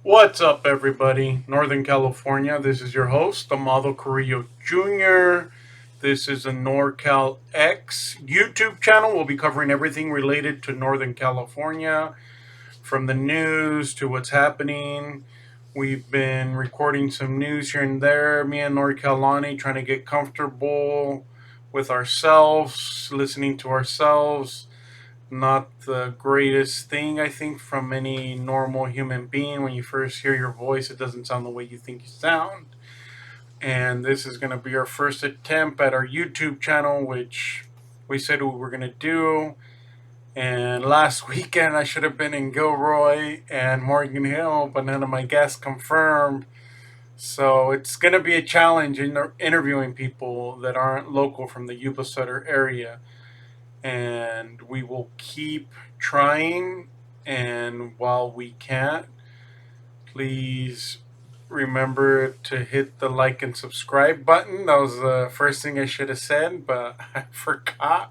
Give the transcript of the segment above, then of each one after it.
What's up, everybody? Northern California. This is your host, Amado Carrillo Jr. This is a NorCal X YouTube channel. We'll be covering everything related to Northern California, from the news to what's happening. We've been recording some news here and there. Me and NorCal Lonnie trying to get comfortable with ourselves, listening to ourselves. Not the greatest thing, I think, from any normal human being. When you first hear your voice, it doesn't sound the way you think you sound. And this is going to be our first attempt at our YouTube channel, which we said we were going to do. And last weekend, I should have been in Gilroy and Morgan Hill, but none of my guests confirmed. So it's going to be a challenge in interviewing people that aren't local from the Yuba Sutter area, and we will keep trying. And while we can't, please remember to hit the like and subscribe button. That was the first thing I should have said, but I forgot.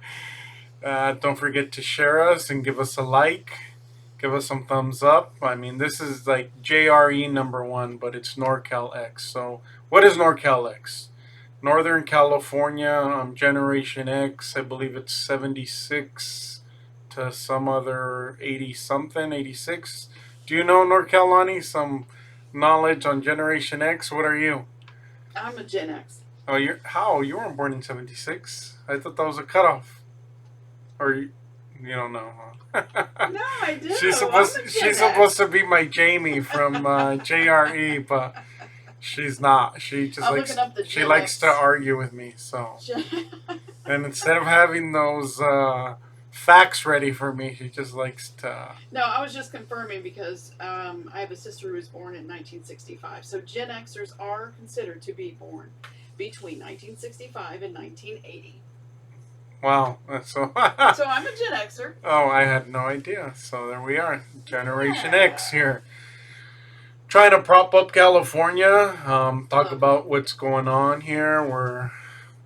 Don't forget to share us and give us a like. Give us some thumbs up. I mean, this is like JRE number one, but it's NorCal X. So, what is NorCal X? Northern California, Generation X. I believe it's 76 to some other 80 something, 86. Do you know, NorCal Lonnie, some knowledge on Generation X? What are you? I'm a Gen X. Oh, you're how? You weren't born in 76. I thought that was a cutoff. Or you don't know, huh? No, I do. She's supposed to be my Jamie from JRE, but she's not. She just I'm likes looking up the she Gen likes X. to argue with me. So, and instead of having those facts ready for me, she just likes to. No, I was just confirming because I have a sister who was born in 1965. So Gen Xers are considered to be born between 1965 and 1980. Wow, that's so. So I'm a Gen Xer. Oh, I had no idea. So there we are, Generation Yeah. X here. Trying to prop up California. Talk Okay. about what's going on here.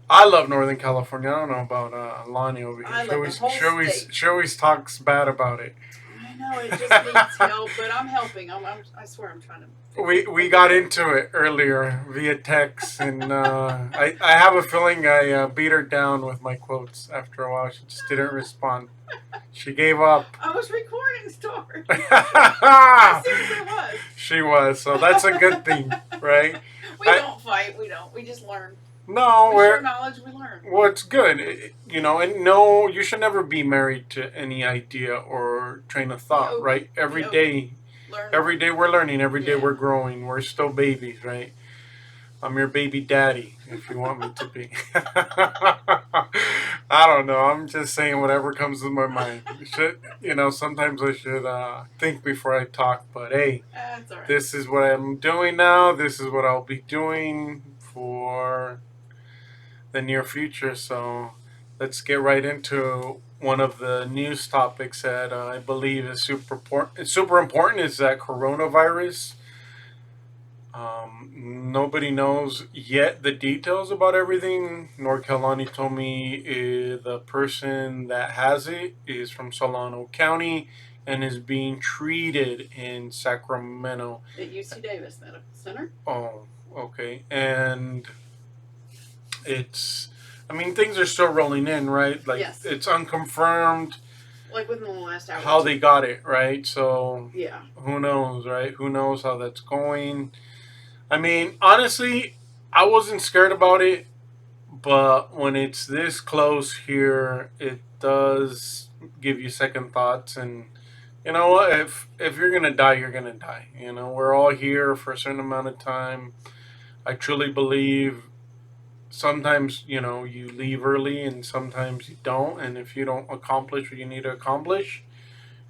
I love Northern California. I don't know about Lonnie over here. I love the whole state. She always talks bad about it. I know it just needs help, but I'm helping. I swear I'm trying to fix it. We got into it earlier via text, and I have a feeling I beat her down with my quotes. After a while, she just didn't respond. She gave up. I was recording stories. I seriously was. She was, so that's a good thing, right? We don't fight. We don't. We just learn. No, we share knowledge. We learn. Well, it's good, and no, you should never be married to any idea or train of thought, right? Every day, every day we're learning. Every day we're growing. We're still babies, right? I'm your baby daddy, if you want me to be. I don't know. I'm just saying whatever comes to my mind. Sometimes I should think before I talk. But hey, that's all right. This is what I'm doing now. This is what I'll be doing for the near future. So let's get right into one of the news topics that I believe is super important. It's super important is that coronavirus. Nobody knows yet the details about everything. Norcalani told me the person that has it is from Solano County and is being treated in Sacramento. At UC Davis Medical Center. Oh, okay. And things are still rolling in, right? Like, yes. It's unconfirmed. Like within the last hour. How they got it, right? So, yeah. Who knows, right? Who knows how that's going? I mean, honestly, I wasn't scared about it, but when it's this close here, it does give you second thoughts. And you know what? If you're gonna die, you're gonna die. We're all here for a certain amount of time. I truly believe sometimes you leave early and sometimes you don't, and if you don't accomplish what you need to accomplish,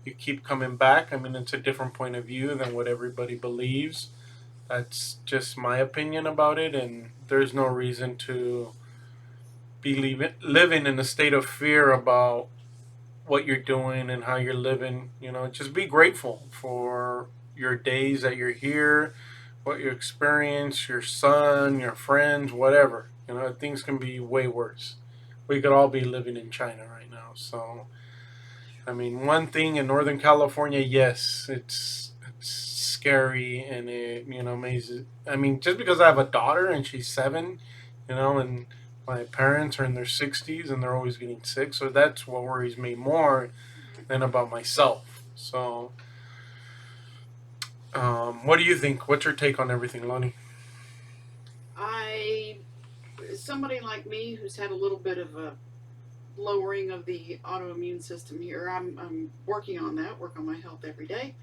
you keep coming back. I mean, it's a different point of view than what everybody believes. That's just my opinion about it, and there's no reason to be living in a state of fear about what you're doing and how you're living. Just be grateful for your days that you're here, what you experience, your son, your friends, whatever. Things can be way worse. We could all be living in China right now. So, I mean, one thing in Northern California, yes, it's scary, and it amazes. I mean, just because I have a daughter and she's 7, and my parents are in their 60s and they're always getting sick, so that's what worries me more than about myself. So, what do you think? What's your take on everything, Lonnie? I, somebody like me who's had a little bit of a lowering of the autoimmune system here, I'm working on that, work on my health every day.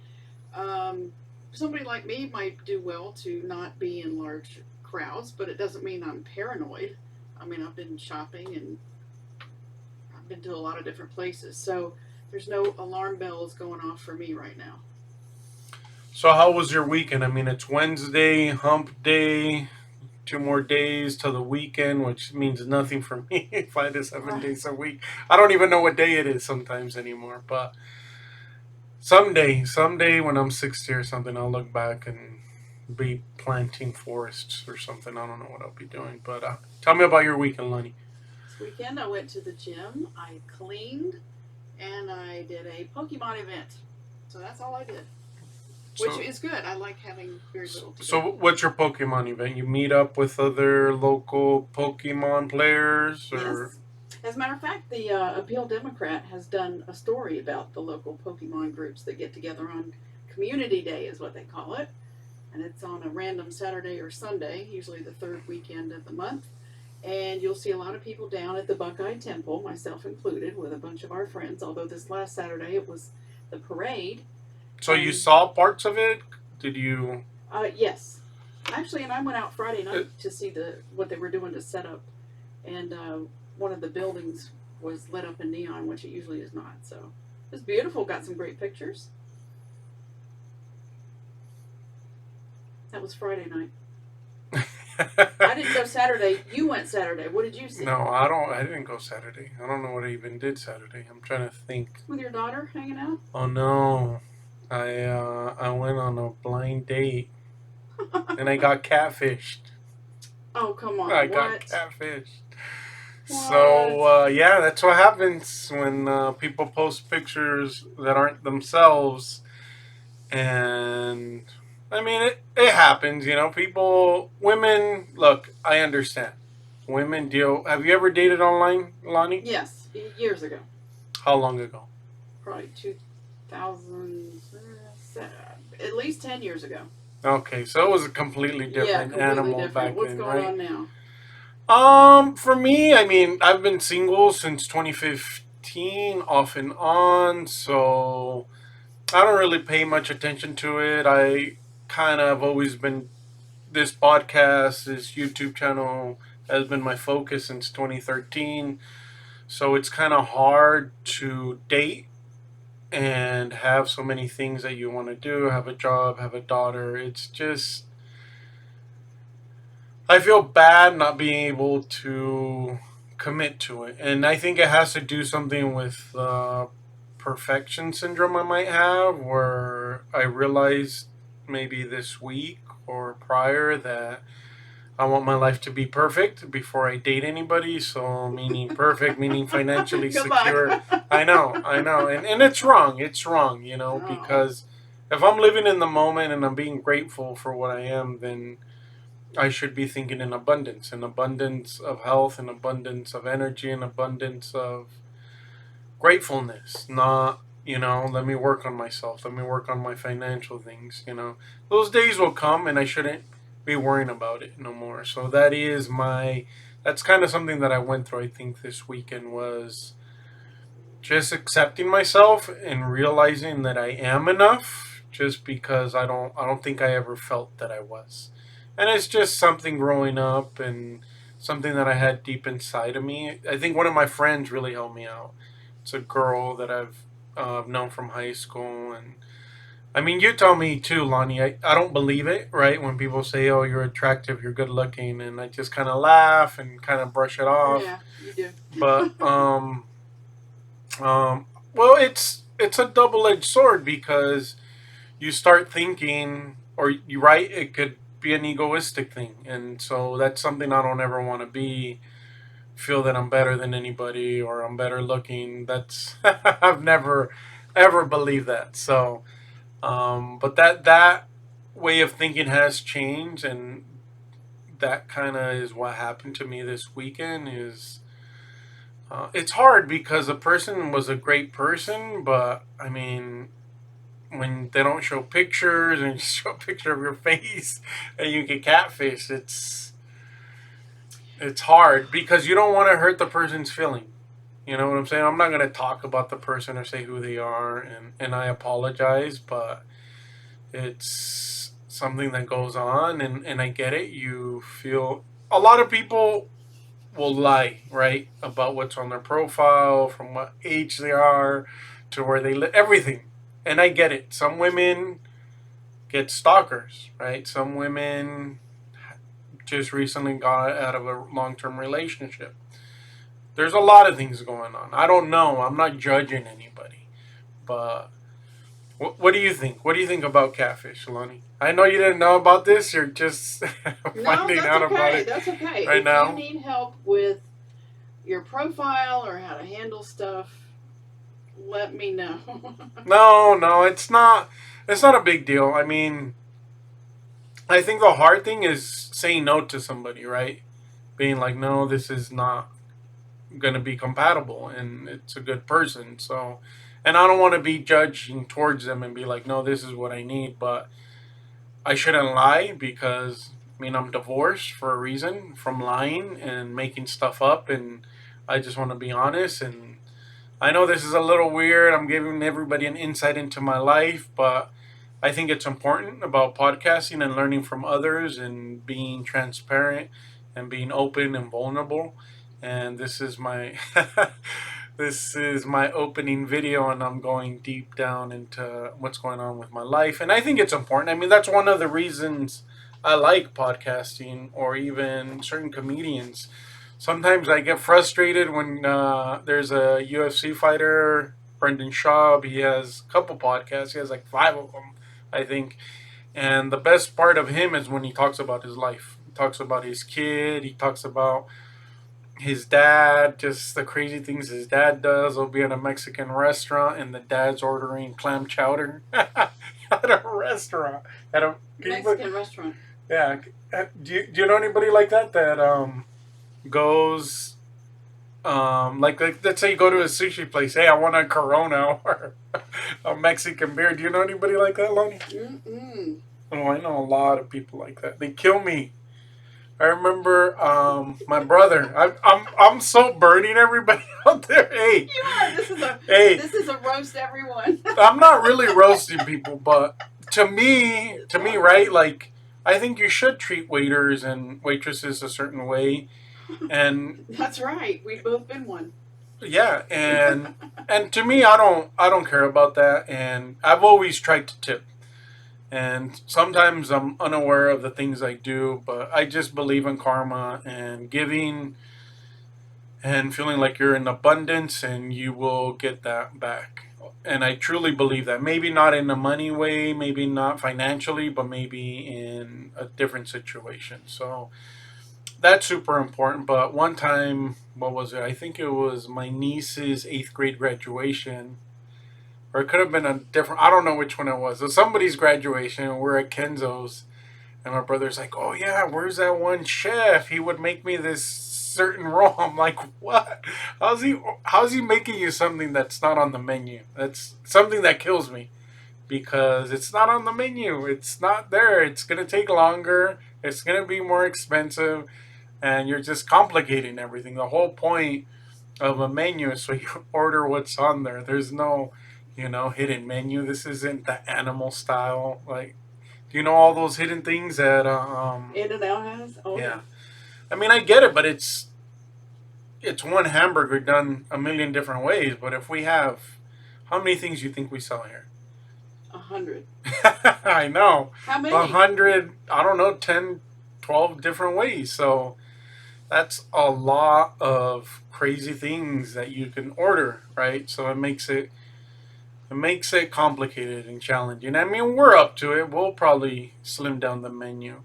Um, Somebody like me might do well to not be in large crowds, but it doesn't mean I'm paranoid. I mean, I've been shopping and I've been to a lot of different places, so there's no alarm bells going off for me right now. So, how was your weekend? I mean, it's Wednesday, hump day, 2 more days till the weekend, which means nothing for me. 5 to 7 Right. days a week. I don't even know what day it is sometimes anymore. But someday when I'm 60 or something, I'll look back and be planting forests or something. I don't know what I'll be doing. But tell me about your weekend, Lonnie. This weekend I went to the gym, I cleaned, and I did a Pokemon event. So that's all I did, which So, is good. I like having very little to so do. what's your Pokemon event? You meet up with other local Pokemon players, or Yes. As a matter of fact, the Appeal Democrat has done a story about the local Pokemon groups that get together on Community Day, is what they call it. And it's on a random Saturday or Sunday, usually the third weekend of the month. And you'll see a lot of people down at the Buckeye Temple, myself included, with a bunch of our friends. Although this last Saturday it was the parade. so you And saw parts of it? Did you? yes, actually, and I went out Friday Uh, night to see the what they were doing to set up, and one of the buildings was lit up in neon, which it usually is not. So it was beautiful. Got some great pictures. That was Friday night. I didn't go Saturday. You went Saturday. What did you see? No, I don't. I didn't go Saturday. I don't know what I even did Saturday. I'm trying to think. With your daughter hanging out? Oh no, I went on a blind date and I got catfished. Oh, come I on. got What? catfished. So What? yeah, that's what happens when people post pictures that aren't themselves. And I mean, it happens. People, women. Look, I understand. Women deal. Have you ever dated online, Lonnie? Yes, years ago. How long ago? Probably 2000, at least 10 years ago. Okay, so it was a completely Yeah, different completely animal different. back What's then, going right? on now? For me, I mean, I've been single since 2015, off and on, so I don't really pay much attention to it. I kind of have always been this podcast, this YouTube channel has been my focus since 2013, so it's kind of hard to date and have so many things that you want to do, have a job, have a daughter. It's just I feel bad not being able to commit to it, and I think it has to do something with perfection syndrome I might have, where I realized maybe this week or prior that I want my life to be perfect before I date anybody. So, meaning perfect, meaning financially Goodbye. secure. I know, and it's wrong. It's wrong, Oh, because if I'm living in the moment and I'm being grateful for what I am, then I should be thinking in abundance, an abundance of health, an abundance of energy, an abundance of gratefulness, not, let me work on myself, let me work on my financial things. Those days will come and I shouldn't be worrying about it no more. So that's kind of something that I went through, I think, this weekend was just accepting myself and realizing that I am enough just because I don't think I ever felt that I was. And it's just something growing up and something that I had deep inside of me. I think one of my friends really helped me out. It's a girl that I've known from high school. And I mean, you tell me too, Lonnie. I don't believe it, right? When people say, oh, you're attractive, you're good looking, and I just kind of laugh and kind of brush it off. yeah, you do. But um, well, it's a double edged sword because you start thinking, or you right, it could be an egoistic thing, and so that's something I don't ever want to be. Feel that I'm better than anybody or I'm better looking. That's I've never ever believed that. So, but that way of thinking has changed, and that kind of is what happened to me this weekend. Is it's hard because the person was a great person, but I mean, when they don't show pictures and you show a picture of your face and you get catfish, it's hard because you don't want to hurt the person's feeling. You know what I'm saying? I'm not gonna talk about the person or say who they are, and I apologize, but it's something that goes on, and I get it. You feel a lot of people will lie, right, about what's on their profile, from what age they are, to where they live, everything. And I get it. Some women get stalkers, right? Some women just recently got out of a long-term relationship. There's a lot of things going on. I don't know. I'm not judging anybody, but what do you think? What do you think about catfish, Lonnie? I know you didn't know about this. You're just No, finding that's out about okay. it That's okay. right If you now. need help with your profile or how to handle stuff, let me know. No, no, it's not. It's not a big deal. I mean, I think the hard thing is saying no to somebody, right? Being like, no, this is not going to be compatible, and it's a good person. So, and I don't want to be judging towards them and be like, no, this is what I need, but I shouldn't lie because I mean I'm divorced for a reason from lying and making stuff up, and I just want to be honest. And I know this is a little weird. I'm giving everybody an insight into my life, but I think it's important about podcasting and learning from others and being transparent and being open and vulnerable. And this is my this is my opening video, and I'm going deep down into what's going on with my life. And I think it's important. I mean, that's one of the reasons I like podcasting, or even certain comedians. Sometimes I get frustrated when there's a UFC fighter, Brendan Schaub. He has a couple podcasts. He has like five of them, I think. And the best part of him is when he talks about his life. He talks about his kid. He talks about his dad, just the crazy things his dad does. He'll be at a Mexican restaurant and the dad's ordering clam chowder at a restaurant. At a Mexican restaurant. yeah. Do you know anybody like that goes like let's say you go to a sushi place. Hey, I want a Corona or a Mexican beer. Do you know anybody like that, Lonnie? Mm-mm. Oh, I know a lot of people like that. They kill me. I remember my brother. I'm so burning everybody out there. Hey, You are. This is a hey, this is a roast, everyone. I'm not really roasting people, but to me, right? Like, I think you should treat waiters and waitresses a certain way, and That's right. We've both been one. yeah, and to me, I don't care about that, and I've always tried to tip. And sometimes I'm unaware of the things I do, but I just believe in karma and giving and feeling like you're in abundance and you will get that back. And I truly believe that. Maybe not in a money way, maybe not financially, but maybe in a different situation. So that's super important. But one time, what was it? I think it was my niece's eighth grade graduation, or it could have been a different. I don't know which one it was. It was somebody's graduation. We're at Kenzo's, and my brother's like, "Oh yeah, where's that one chef? He would make me this certain roll." I'm like, "What? How's he making you something that's not on the menu? That's something that kills me because it's not on the menu. It's not there. It's gonna take longer. It's gonna be more expensive, and you're just complicating everything. The whole point of a menu is so you order what's on there. There's no, hidden menu. This isn't the animal style. Like, do you know all those hidden things that In and Out has. Oh yeah. yeah. I mean, I get it, but it's one hamburger done a million different ways. But if we have, how many things you think we sell here? 100. I know. How many? 100, I don't know, 10, 12 different ways. So that's a lot of crazy things that you can order, right? So it makes it complicated and challenging. I mean, we're up to it. We'll probably slim down the menu.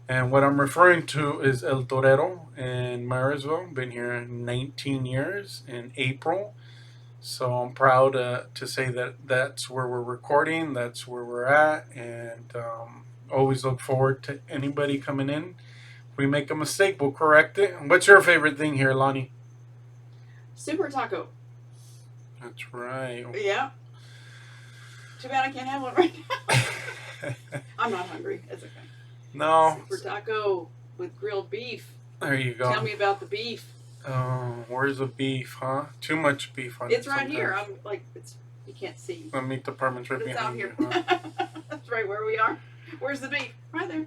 And what I'm referring to is El Torero in Marysville. Been here 19 years in April. So I'm proud to say that that's where we're recording. That's where we're at. And Always look forward to anybody coming in. If we make a mistake, we'll correct it. What's your favorite thing here, Lonnie? Super taco. That's right. Yeah. Too bad I can't have one right now. I'm not hungry. It's okay. No. Super taco with grilled beef. There you go. Tell me about the beef. Oh, where's the beef, huh? Too much beef on it. It's right sometimes. here. I'm like, it's you can't see. The meat department's right But it's out behind here. you. Huh? That's right where we are. Where's the beef? Right there.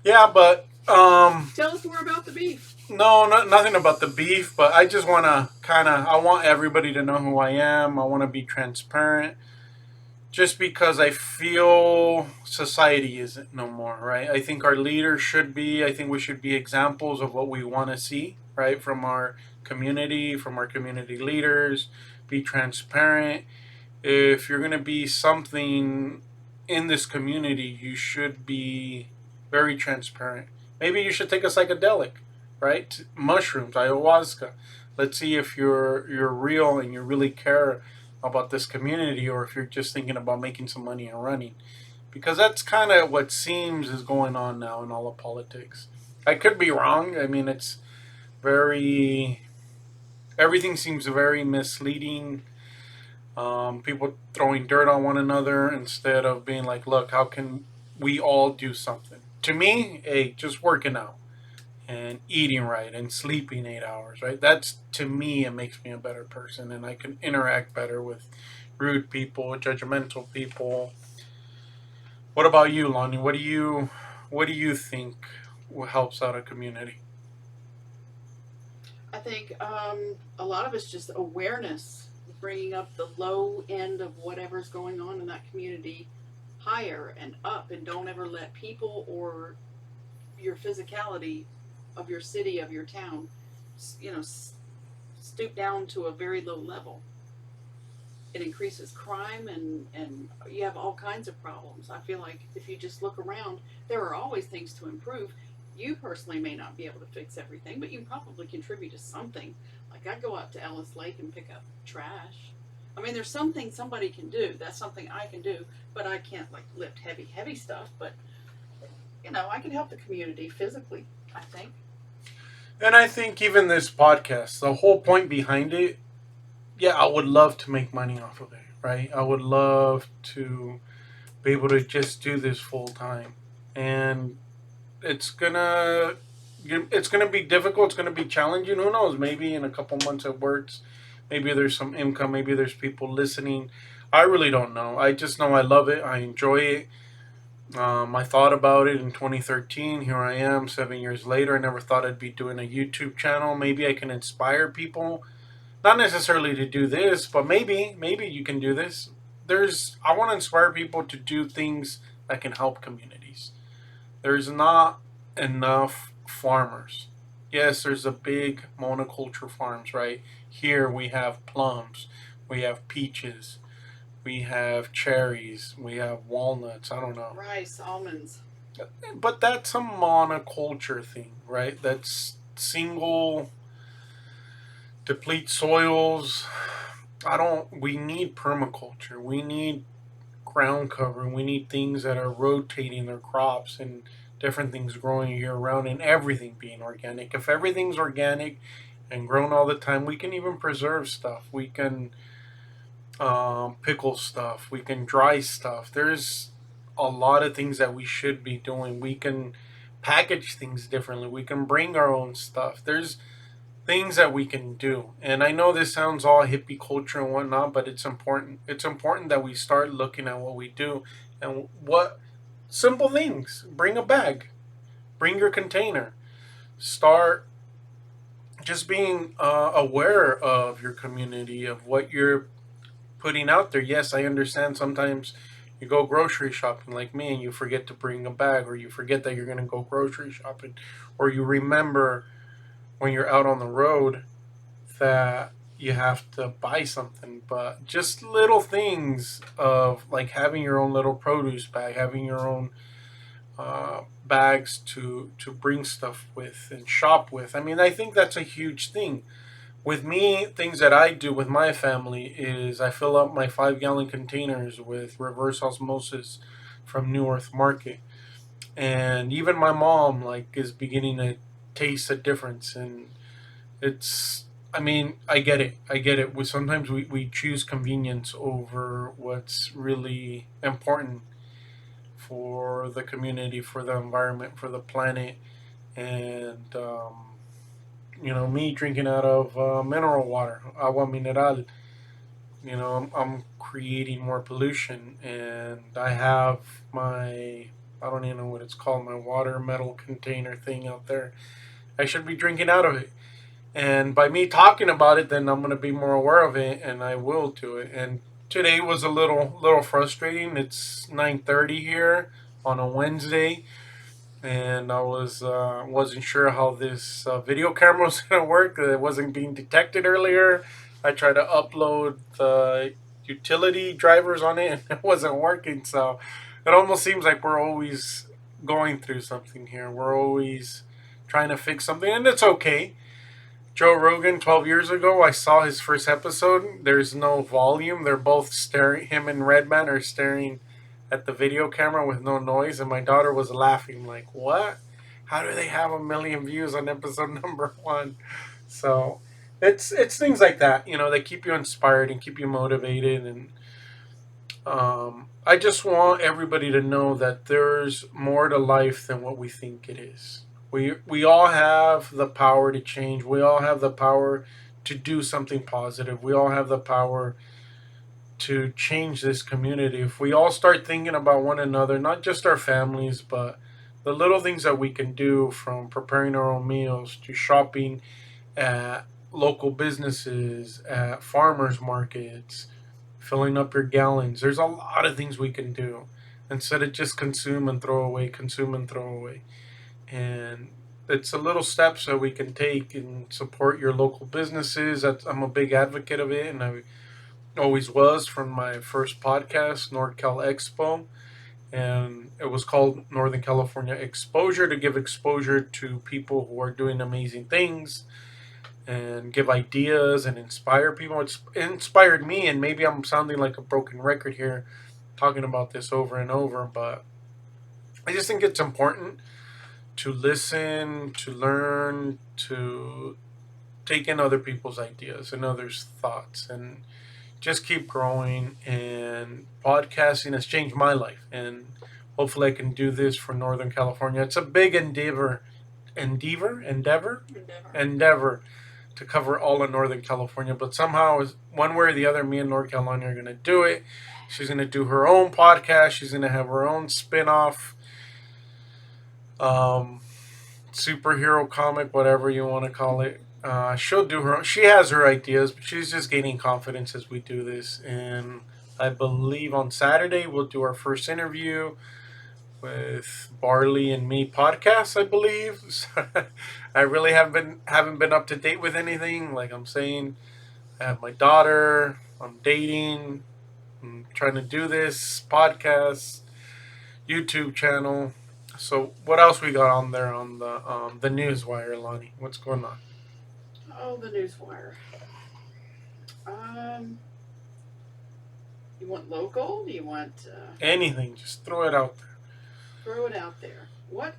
Yeah, but Tell us more about the beef. no, nothing about the beef. But I just want to I want everybody to know who I am. I want to be transparent. Just because I feel society isn't no more, right? I think our leaders should be. I think we should be examples of what we want to see, right, from our community leaders. Be transparent. If you're going to be something in this community, you should be very transparent. Maybe you should take a psychedelic, right? Mushrooms, ayahuasca. Let's see if you're real and you really care about this community, or if you're just thinking about making some money and running. Because that's kind of what seems is going on now in all of politics. I could be wrong. I mean, it's very everything seems very misleading. People throwing dirt on one another instead of being like, look, how can we all do something? To me, hey, just working out and eating right and sleeping 8 hours, right? That's, to me, it makes me a better person, and I can interact better with rude people, judgmental people. What about you, Lonnie? What do you think helps out a community? I think a lot of it's just awareness, bringing up the low end of whatever's going on in that community higher and up, and don't ever let people or your physicality of your city, of your town, stoop down to a very low level. It increases crime, and you have all kinds of problems. I feel like if you just look around, there are always things to improve. You personally may not be able to fix everything, but you can probably contribute to something. Like I go out to Ellis Lake and pick up trash. I mean, there's something somebody can do. That's something I can do, but I can't like lift heavy stuff. But I can help the community physically, I think. And I think even this podcast, the whole point behind it, yeah, I would love to make money off of it, right? I would love to be able to just do this full time. And it's gonna it's gonna be difficult. It's gonna be challenging. Who knows? Maybe in a couple months it works. Maybe there's some income. Maybe there's people listening. I really don't know. I just know I love it. I enjoy it. I thought about it in 2013. Here I am, 7 years later. I never thought I'd be doing a YouTube channel. Maybe I can inspire people, not necessarily to do this, but maybe you can do this. I want to inspire people to do things that can help communities. There's not enough farmers. Yes, there's a big monoculture farms, right? Here we have plums, we have peaches, we have cherries, we have walnuts. I don't know. Rice, almonds. But that's a monoculture thing, right? That's single deplete soils. We need permaculture. We need ground cover. We need things that are rotating their crops and different things growing year round and everything being organic. If everything's organic and grown all the time, we can even preserve stuff. We can pickle stuff. We can dry stuff. There's a lot of things that we should be doing. We can package things differently. We can bring our own stuff. There's things that we can do. And I know this sounds all hippie culture and whatnot, but it's important. It's important that we start looking at what we do and what simple things. Bring a bag, bring your container. Start just being aware of your community, of what you're putting out there. Yes, I understand sometimes you go grocery shopping like me and you forget to bring a bag, or you forget that you're going to go grocery shopping, or you remember when you're out on the road that you have to buy something. But just little things of like having your own little produce bag, having your own bags to bring stuff with and shop with. I mean, I think that's a huge thing. With me, things that I do with my family is I fill up my 5 gallon containers with reverse osmosis from New Earth Market. And even my mom like is beginning to taste a difference. And it's, I mean, I get it. Sometimes we choose convenience over what's really important for the community, for the environment, for the planet. And me drinking out of mineral water, agua mineral, I'm creating more pollution. And I have my, I don't even know what it's called, my water metal container thing out there. I should be drinking out of it. And by me talking about it, then I'm going to be more aware of it, and I will do it. And today was a little frustrating. It's 9:30 here on a Wednesday, and I wasn't sure how this video camera was going to work. It wasn't being detected earlier. I tried to upload the utility drivers on it, and it wasn't working. So it almost seems like we're always going through something here. We're always trying to fix something, and it's okay. Joe Rogan, 12 years ago, I saw his first episode. There's no volume. They're both staring, him and Redman are staring at the video camera with no noise. And my daughter was laughing, like, what? How do they have 1 million views on episode number 1? So it's things like that, that keep you inspired and keep you motivated. And I just want everybody to know that there's more to life than what we think it is. We all have the power to change. We all have the power to do something positive. We all have the power to change this community. If we all start thinking about one another, not just our families, but the little things that we can do, from preparing our own meals to shopping at local businesses, at farmers markets, filling up your gallons. There's a lot of things we can do instead of just consume and throw away, consume and throw away. And it's a little steps that we can take and support your local businesses. I'm a big advocate of it, and I always was from my first podcast, NorCal Expo. And it was called Northern California Exposure, to give exposure to people who are doing amazing things and give ideas and inspire people. It's inspired me, and maybe I'm sounding like a broken record here talking about this over and over, but I just think it's important to listen, to learn, to take in other people's ideas and others' thoughts, and just keep growing. And podcasting has changed my life, and hopefully I can do this for Northern California. It's a big endeavor to cover all of Northern California, but somehow, one way or the other, me and North Carolina are going to do it. She's going to do her own podcast. She's going to have her own spin-off superhero comic, whatever you want to call it. She'll do her own. She has her ideas, but she's just gaining confidence as we do this. And I believe on Saturday we'll do our first interview with Barley and Me podcast, I believe. I really haven't been up to date with anything. Like I'm saying, I have my daughter. I'm dating. I'm trying to do this podcast, YouTube channel. So what else we got on there on the news wire, Lonnie? What's going on? Oh, the newswire. You want local? Do you want Anything? Just throw it out there. throw it out there? What?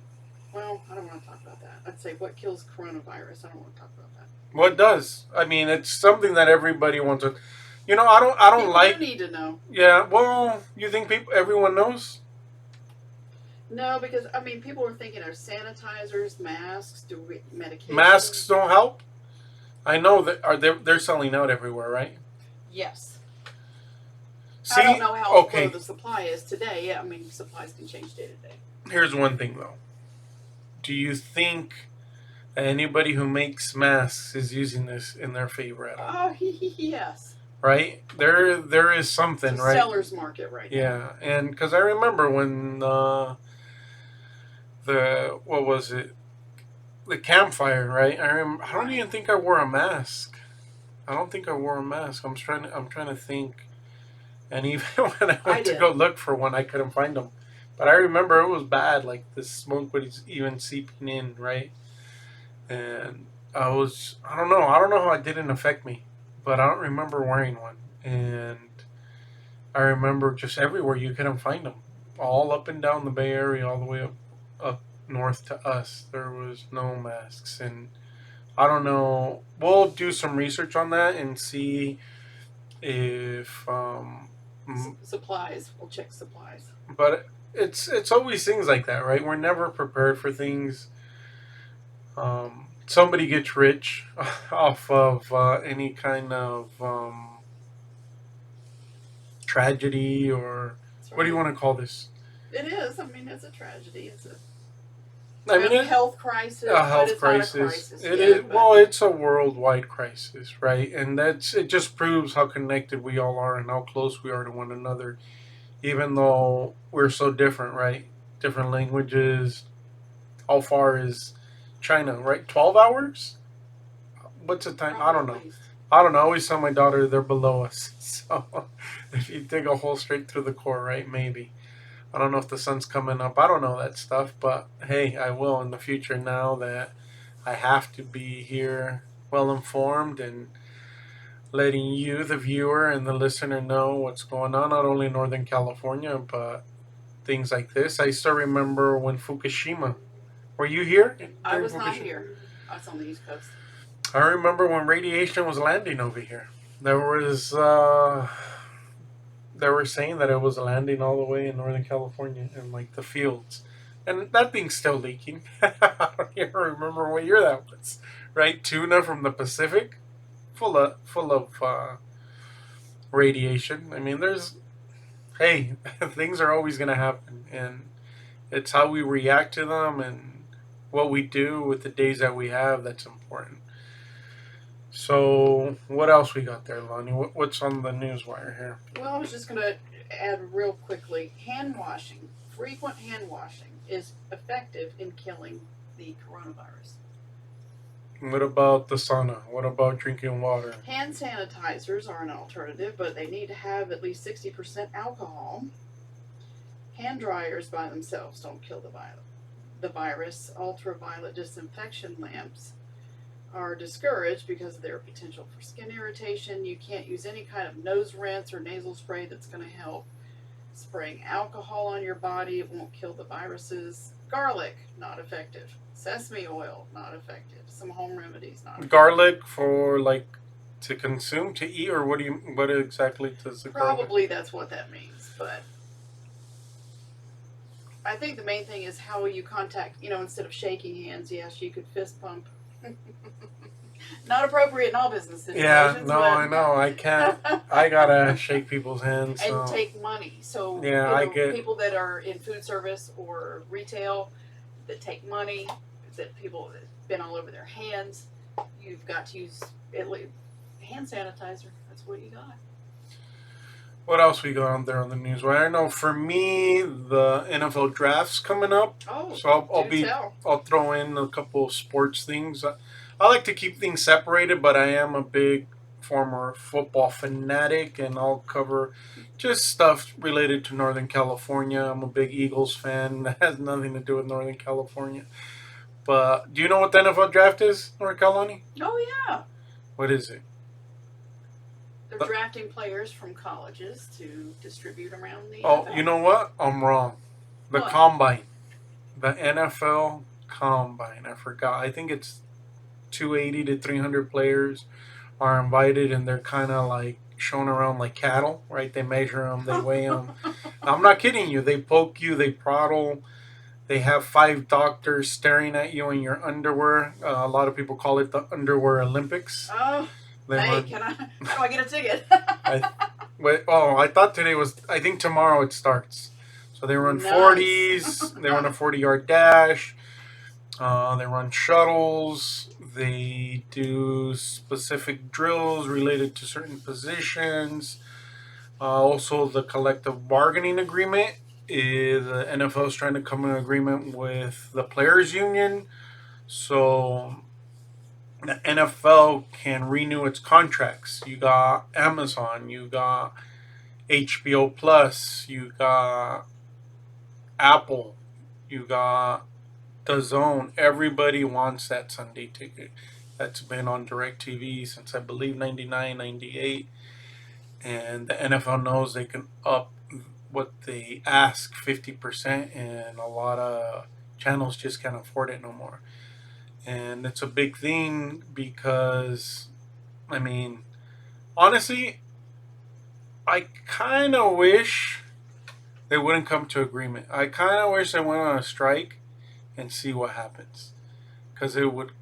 Well, I don't want to talk about that. I'd say what kills coronavirus. I don't want to talk about that. What does? I mean, it's something that everybody wants to. I don't People like. do need to know. Yeah. Well, you think everyone knows? No, because I mean, people are thinking of sanitizers, masks, medication. Masks don't help. I know that they're selling out everywhere, right? Yes. See, I don't know how okay. low the supply is today. Yeah, I mean, supplies can change day to day. Here's one thing though. Do you think that anybody who makes masks is using this in their favor at all? Oh, yes. Right? There is something, It's a right? seller's market right now. Yeah, and because I remember when the what was it? The campfire, right? I don't even think I wore a mask. I don't think I wore a mask. I'm trying to think. And even when I went to go look for one, I couldn't find them. But I remember it was bad. Like the smoke was even seeping in, right? And I don't know. I don't know how it didn't affect me, but I don't remember wearing one. And I remember just everywhere you couldn't find them. all up and down the Bay Area, all the way up north to us, there was no masks. And I don't know. We'll do some research on that and see if supplies. We'll check supplies. but it's always things like that, right? We're never prepared for things. Somebody gets rich off of any kind of tragedy, or Right. what do you want to call this? It is. I mean, it's a tragedy. It's A health crisis. A health but it's crisis. Not a crisis It yet, is. but... Well, it's a worldwide crisis, right? And it just proves how connected we all are and how close we are to one another, even though we're so different, right? Different languages. How far is China, right? 12 hours? What's the time? I don't know. I don't know. I always tell my daughter they're below us. So if you dig a hole straight through the core, right? Maybe. I don't know if the sun's coming up. I don't know that stuff, but hey, I will in the future now that I have to be here well informed and letting you, the viewer, and the listener know what's going on, not only in Northern California, but things like this. I still remember when Fukushima. Were you here? I was not here. I was on the East Coast. I remember when radiation was landing over here. There was they were saying that it was landing all the way in Northern California in like the fields, and that thing's still leaking. I don't even remember what year that was. Right, tuna from the Pacific, full of radiation. I mean, hey, things are always gonna happen, and it's how we react to them and what we do with the days that we have that's important. So, what else we got there, Lonnie? What's on the news wire here? Well, I was just going to add real quickly, hand washing, frequent hand washing is effective in killing the coronavirus. What about the sauna? What about drinking water? Hand sanitizers are an alternative, but they need to have at least 60% alcohol. Hand dryers by themselves don't kill the virus. Ultraviolet disinfection lamps are discouraged because of their potential for skin irritation. You can't use any kind of nose rinse or nasal spray that's going to help. Spraying alcohol on your body, it won't kill the viruses. Garlic, not effective. Sesame oil, not effective. Some home remedies, not effective. Garlic for like to consume, to eat, or what exactly does the garlic? Probably that's what that means, but I think the main thing is how you contact, instead of shaking hands, yes, you could fist pump. Not appropriate in all business situations. Yeah, no, I know. I can't. I gotta shake people's hands. And take money. So, yeah, I get people that are in food service or retail that take money, that people that have been all over their hands, you've got to use hand sanitizer. That's what you got. What else we got on there on the news? Well, I know for me, the NFL draft's coming up. Oh, so I'll throw in a couple of sports things. I like to keep things separated, but I am a big former football fanatic, and I'll cover just stuff related to Northern California. I'm a big Eagles fan. That has nothing to do with Northern California. But do you know what the NFL draft is, North Carolina? Oh, yeah. What is it? They're drafting players from colleges to distribute around the Oh, NFL. you know what? I'm wrong. The What? Combine. The NFL Combine. I forgot. I think it's 280 to 300 players are invited, and they're kind of like shown around like cattle, right? They measure them, they weigh them. I'm not kidding you. They poke you, they prod. They have 5 doctors staring at you in your underwear. A lot of people call it the Underwear Olympics. Oh, how do I get a ticket? I thought today was, I think tomorrow it starts. So they run 40s, they run a 40-yard dash, they run shuttles, they do specific drills related to certain positions. Also, the collective bargaining agreement is the NFL is trying to come to an agreement with the players union, so the NFL can renew its contracts. You got Amazon, you got HBO Plus, you got Apple, you got DAZN. Everybody wants that Sunday ticket. That's been on DirecTV since I believe 99, 98. And the NFL knows they can up what they ask, 50%, and a lot of channels just can't afford it no more. And it's a big thing because, I mean, honestly, I kind of wish they wouldn't come to agreement. I kind of wish they went on a strike and see what happens, because it would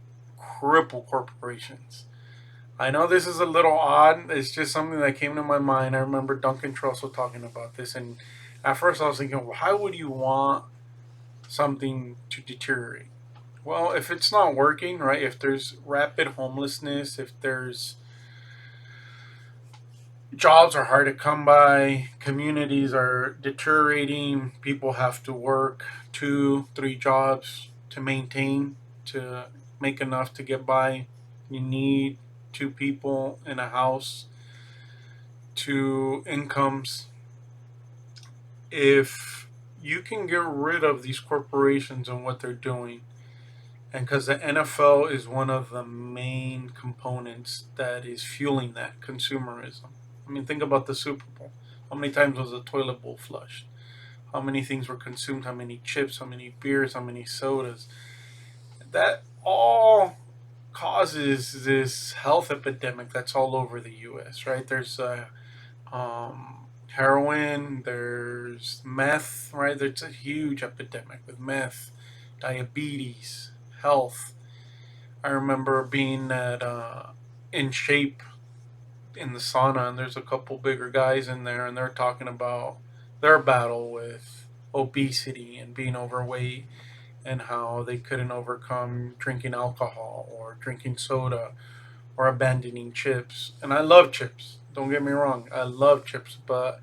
cripple corporations. I know this is a little odd. It's just something that came to my mind. I remember Duncan Trussell talking about this, and at first I was thinking, why would you want something to deteriorate? Well, if it's not working, right? If there's rapid homelessness, if there's jobs are hard to come by, communities are deteriorating, people have to work 2, 3 jobs to maintain, to make enough to get by. You need 2 people in a house, 2 incomes. If you can get rid of these corporations and what they're doing, and because the NFL is one of the main components that is fueling that consumerism. I mean, think about the Super Bowl. How many times was the toilet bowl flushed? How many things were consumed? How many chips? How many beers? How many sodas? That all causes this health epidemic that's all over the U.S., right? There's heroin, there's meth, right? There's a huge epidemic with meth, diabetes, health. I remember being in shape in the sauna, and there's a couple bigger guys in there, and they're talking about their battle with obesity and being overweight, and how they couldn't overcome drinking alcohol or drinking soda or abandoning chips. And I love chips. Don't get me wrong, I love chips, but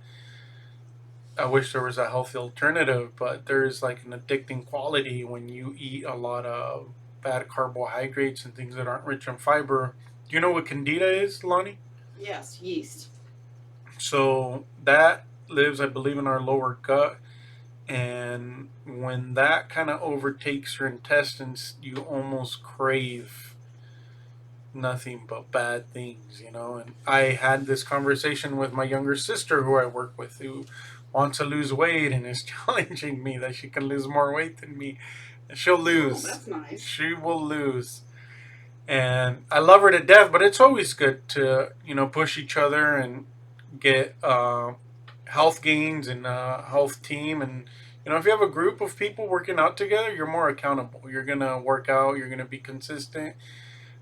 I wish there was a healthy alternative. But there's like an addicting quality when you eat a lot of bad carbohydrates and things that aren't rich in fiber. Do you know what candida is, Lonnie? Yes, yeast. So that lives, I believe, in our lower gut. And when that kind of overtakes your intestines, you almost crave nothing but bad things, you know. And I had this conversation with my younger sister, who I work with, who wants to lose weight and is challenging me that she can lose more weight than me. And she'll Oh, lose. that's nice. She will lose. And I love her to death, but it's always good to, push each other and get health gains and health team. And if you have a group of people working out together, you're more accountable. You're gonna work out. You're gonna be consistent.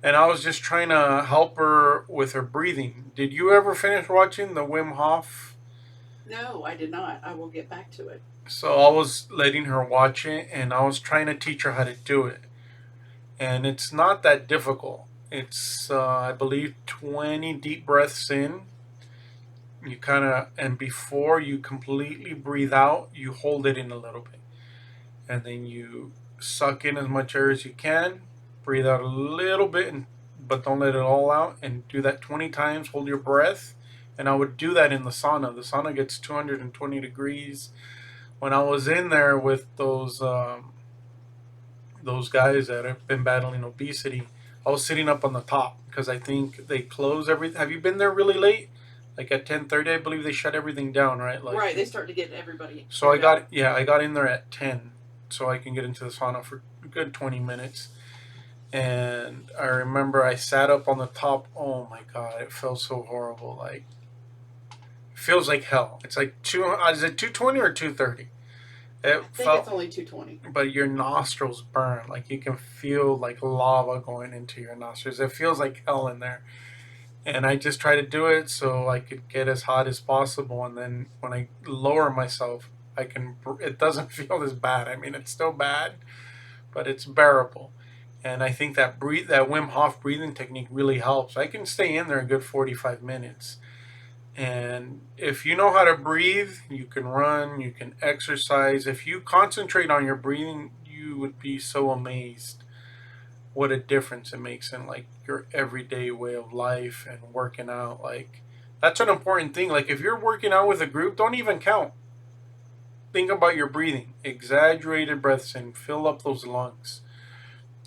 And I was just trying to help her with her breathing. Did you ever finish watching the Wim Hof? No, I did not. I will get back to it. So I was letting her watch it, and I was trying to teach her how to do it. And it's not that difficult. It's I believe 20 deep breaths in. You kind of, and before you completely breathe out, you hold it in a little bit, and then you suck in as much air as you can, breathe out a little bit, but don't let it all out, and do that 20 times. Hold your breath. And I would do that in the sauna. The sauna gets 220 degrees. When I was in there with those guys that have been battling obesity, I was sitting up on the top because I think they close everything. Have you been there really late? Like at 10:30, I believe they shut everything down, right? Like, Right, they start to get everybody. so I got in there at 10, so I can get into the sauna for a good 20 minutes. And I remember I sat up on the top. Oh my god, it felt so horrible. Like, it feels like hell. It's like is it 220 or 230? I It think felt, it's only 220. but your nostrils burn. Like, you can feel like lava going into your nostrils. It feels like hell in there. And I just try to do it so I could get as hot as possible. And then when I lower myself, it doesn't feel as bad. I mean, it's still bad, but it's bearable. And I think that Wim Hof breathing technique really helps. I can stay in there a good 45 minutes. And if you know how to breathe, you can run, you can exercise. If you concentrate on your breathing, you would be so amazed what a difference it makes in like your everyday way of life and working out. Like, that's an important thing. Like, if you're working out with a group, don't even count. Think about your breathing. Exaggerated breaths in, fill up those lungs.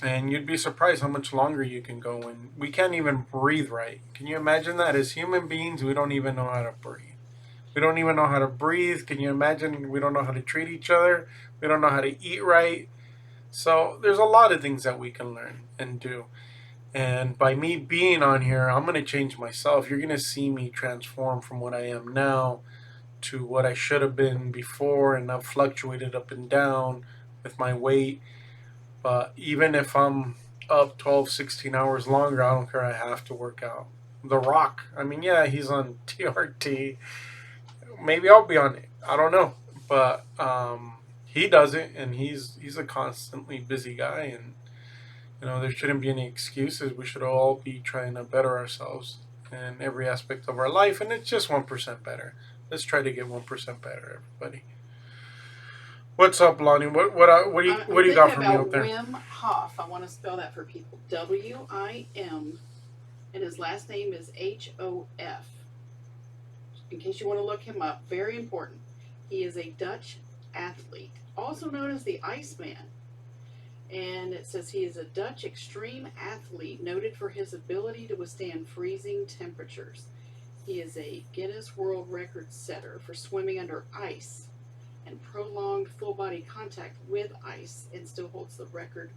And you'd be surprised how much longer you can go. And we can't even breathe right. Can you imagine that? As human beings, we don't even know how to breathe. We We don't even know how to breathe. Can you imagine? We don't know how to treat each other. We don't know how to eat right. So there's a lot of things that we can learn and do. And by me being on here, I'm going to change myself. You're going to see me transform from what I am now to what I should have been before, and I've fluctuated up and down with my weight. But even if I'm up 12, 16 hours longer, I don't care. I have to work out. The Rock, I mean, yeah, he's on TRT. Maybe I'll be on it. I don't know. But he does it, and he's a constantly busy guy, and there shouldn't be any excuses. We should all be trying to better ourselves in every aspect of our life, and it's just 1% better. Let's try to get 1% better, everybody. What's up, Lonnie? What do you got for me out there? Wim Hof. I want to spell that for people. WIM, and his last name is HOF. In case you want to look him up, very important. He is a Dutch athlete, also known as the Iceman. And it says he is a Dutch extreme athlete noted for his ability to withstand freezing temperatures. He is a Guinness World Record setter for swimming under ice and prolonged full body contact with ice, and still holds the record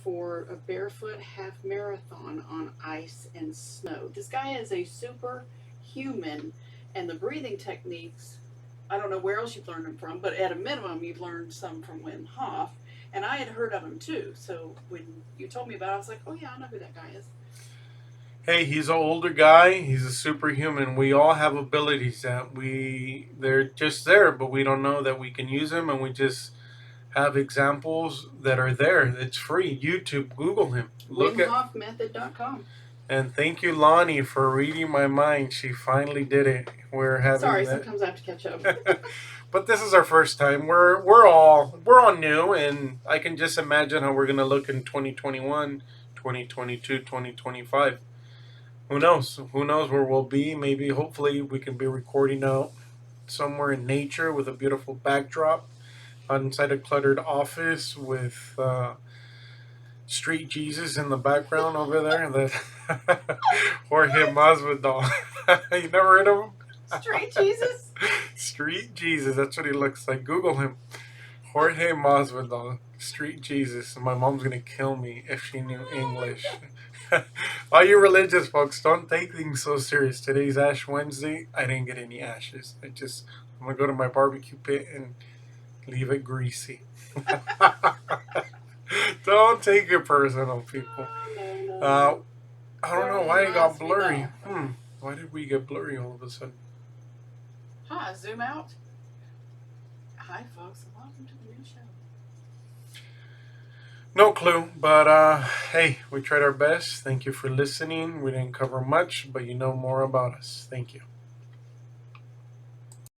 for a barefoot half marathon on ice and snow. This guy is a superhuman, and the breathing techniques, I don't know where else you've learned them from, but at a minimum you've learned some from Wim Hof. And I had heard of him too, so when you told me about it, I was like, oh yeah, I know who that guy is. Hey, he's an older guy. He's a superhuman. We all have abilities that they're just there, but we don't know that we can use them, and we just have examples that are there. It's free. YouTube, Google him. WimHofMethod.com. And thank you, Lonnie, for reading my mind. She finally did it. We're having sometimes I have to catch up. But this is our first time. We're all new, and I can just imagine how we're gonna look in 2021, 2022, 2025. Who knows? Who knows where we'll be? Maybe, hopefully, we can be recording out somewhere in nature with a beautiful backdrop, inside a cluttered office with Street Jesus in the background over there. That Jorge Masvidal. You never heard of him? Street Jesus? Street Jesus. That's what he looks like. Google him. Jorge Masvidal. Street Jesus. My mom's going to kill me if she knew English. All you religious folks, don't take things so serious. Today's Ash Wednesday. I didn't get any ashes. I'm going to go to my barbecue pit and leave it greasy. Don't take it personal, people. I don't know why it got blurry. Why did we get blurry all of a sudden? Hi, zoom out. Hi, folks, and welcome to the new show. No clue, but hey, we tried our best. Thank you for listening. We didn't cover much, but you know more about us. Thank you.